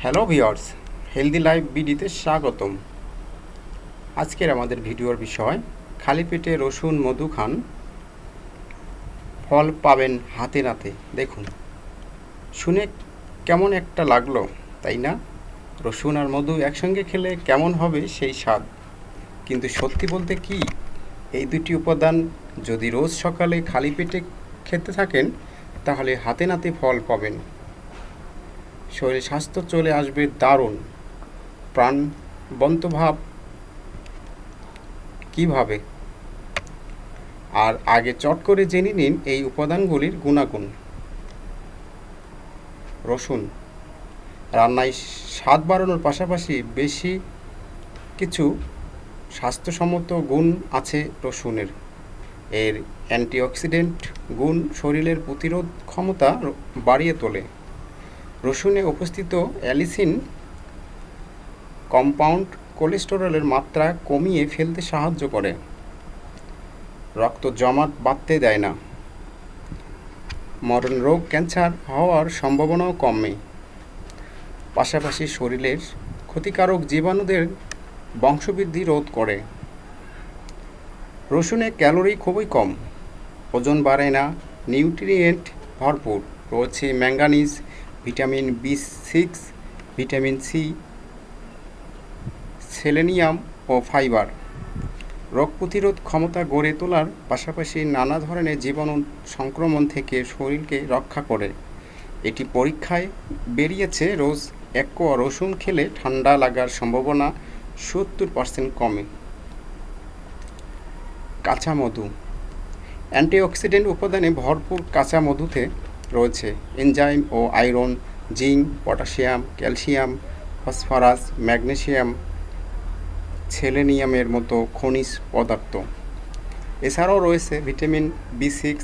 Hello viewers, healthy life বিডিতে স্বাগতম। আজকের আমাদের ভিডিওর বিষয়, খালি পেটে রসুন মধু খান, ফল পাবেন হাতে নাতে। দেখুন, শুনে কেমন একটা লাগলো, তাই না? রসুন আর মধু একসঙ্গে খেলে কেমন হবে সেই স্বাদ। কিন্তু সত্যি বলতে কি, এই দুটি উপাদান যদি রোজ সকালে খালি পেটে খেতে থাকেন, তাহলে হাতে নাতে ফল পাবেন। শরীর স্বাস্থ্য চলে আসবে দারুণ। প্রাণবন্ত ভাব কীভাবে? আর আগে চট করে জেনে নিন এই উপাদানগুলির গুণাগুণ। রসুন রান্নায় স্বাদ বাড়ানোর পাশাপাশি বেশি কিছু স্বাস্থ্যসম্মত গুণ আছে রসুনের। এর অ্যান্টিঅক্সিডেন্ট গুণ শরীরের প্রতিরোধ ক্ষমতা বাড়িয়ে তোলে। রসুনে উপস্থিত অ্যালিসিন কম্পাউন্ড কোলেস্টেরলের মাত্রা কমিয়ে ফেলতে সাহায্য করে, রক্ত জমাট বাঁধতে দেয় না, মরণ রোগ ক্যান্সার হওয়ার সম্ভাবনাও কমে। পাশাপাশি শরীরের ক্ষতিকারক জীবাণুদের বংশবৃদ্ধি রোধ করে। রসুনে ক্যালোরি খুবই কম, ওজন বাড়ায় না, নিউট্রিয়েন্ট ভরপুর, রয়েছে manganese, vitamin B6, vitamin C, selenium ও ফাইবার। রোগ প্রতিরোধ ক্ষমতা গড়ে তোলার পাশাপাশি নানা ধরনের জীবাণু সংক্রমণ থেকে শরীরকে রক্ষা করে। এটি পরীক্ষায় বেরিয়েছে, রোজ এক কোয়া রসুন খেলে ঠান্ডা লাগার সম্ভাবনা 70% কমে। কাঁচা মধু অ্যান্টিঅক্সিডেন্ট উপাদানে ভরপুর। কাঁচা মধুতে রয়েছে এনজাইম ও iron, zinc, potassium, calcium, phosphorus, magnesium, সেলেনিয়ামের মতো খনিজ পদার্থ। এছাড়াও রয়েছে ভিটামিন B6,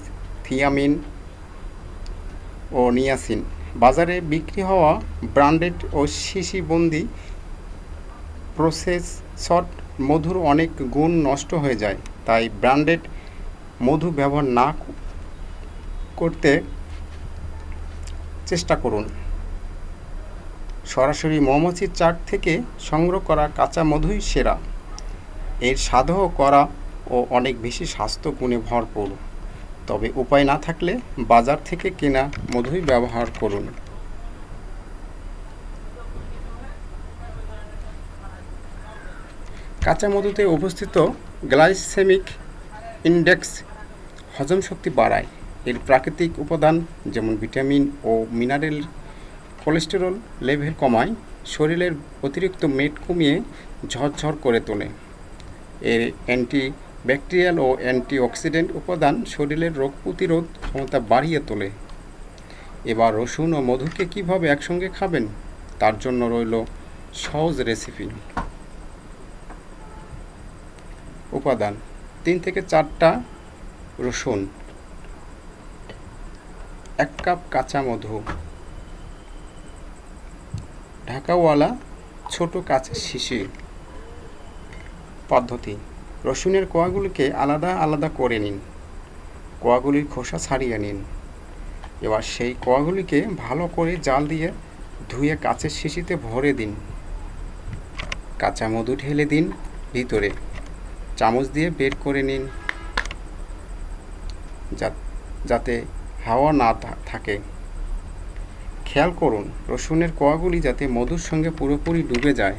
থিয়ামিন ও নিয়াসিন। বাজারে বিক্রি হওয়া ব্র্যান্ডেড ও শিশিবন্দি প্রসেসড মধুর অনেক গুণ নষ্ট হয়ে যায়, তাই ব্র্যান্ডেড মধু ব্যবহার না করতে চেষ্টা করুন। সরাসরি মৌমাছির চাক থেকে সংগ্রহ করা কাঁচা মধুই সেরা। এর স্বাদও কড়া ও অনেক বেশি স্বাস্থ্য গুণে ভরপুর। তবে উপায় না থাকলে বাজার থেকে কেনা মধুই ব্যবহার করুন। কাঁচা মধুতে উপস্থিত গ্লাইসেমিক ইন্ডেক্স হজম শক্তি বাড়ায়। এর প্রাকৃতিক উপাদান যেমন ভিটামিন ও মিনারেল কোলেস্টেরল লেভেল কমায়, শরীরের অতিরিক্ত মেদ কমিয়ে ঝরঝর করে তোলে। এর অ্যান্টিব্যাকটেরিয়াল ও অ্যান্টিঅক্সিডেন্ট উপাদান শরীরের রোগ প্রতিরোধ ক্ষমতা বাড়িয়ে তোলে। এবার রসুন ও মধুকে কীভাবে একসঙ্গে খাবেন, তার জন্য রইল সহজ রেসিপি। উপাদান: 3 থেকে 4টা রসুন, 1 কাপ কাঁচা মধু, ঢাকাওয়ালা ছোট কাচের শিশি। পদ্ধতি: রসুনের কোয়াগুলিকে আলাদা আলাদা করে নিন, কোয়াগুলির খোসা ছাড়িয়ে নিন। এবার সেই কোয়াগুলিকে ভালো করে জাল দিয়ে ধুয়ে কাচের শিশিতে ভরে দিন। কাঁচা মধু ঢেলে দিন ভিতরে, চামচ দিয়ে বের করে নিন যাতে হাওয়া না থাকে। খেয়াল করুন রসুনের কোয়াগুলি যাতে মধুর সঙ্গে পুরোপুরি ডুবে যায়।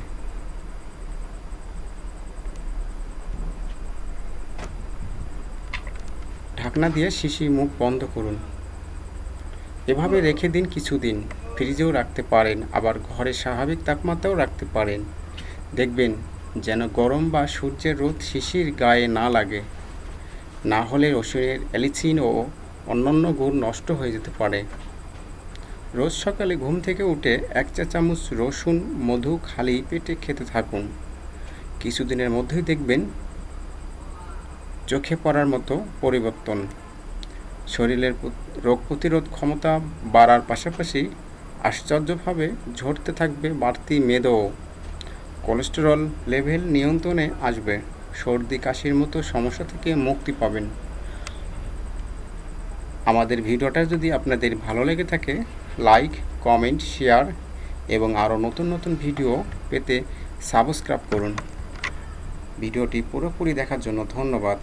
ঢাকনা দিয়ে শিশি মুখ বন্ধ করুন। এভাবে রেখে দিন কিছুদিন। ফ্রিজেও রাখতে পারেন, আবার ঘরে স্বাভাবিক তাপমাত্রাও রাখতে পারেন। দেখবেন যেন গরম বা সূর্যের রোদ শিশির গায়ে না লাগে, না হলে রসুনের অ্যালিসিন ও অন্যান্য গুণ নষ্ট হয়ে যেতে পারে। রোজ সকালে ঘুম থেকে উঠে 1 চা চামচ রসুন মধু খালি পেটে খেতে থাকুন। কিছুদিনের মধ্যেই দেখবেন চোখে পড়ার মতো পরিবর্তন। শরীরের রোগ প্রতিরোধ ক্ষমতা বাড়ার পাশাপাশি আশ্চর্যভাবে ঝরতে থাকবে বাড়তি মেদও। কোলেস্টেরল লেভেল নিয়ন্ত্রণে আসবে। সর্দি কাশির মতো সমস্যা থেকে মুক্তি পাবেন। আমাদের ভিডিওটা যদি আপনাদের ভালো লেগে থাকে, লাইক, কমেন্ট, শেয়ার এবং আরও নতুন নতুন ভিডিও পেতে সাবস্ক্রাইব করুন। ভিডিওটি পুরোপুরি দেখার জন্য ধন্যবাদ।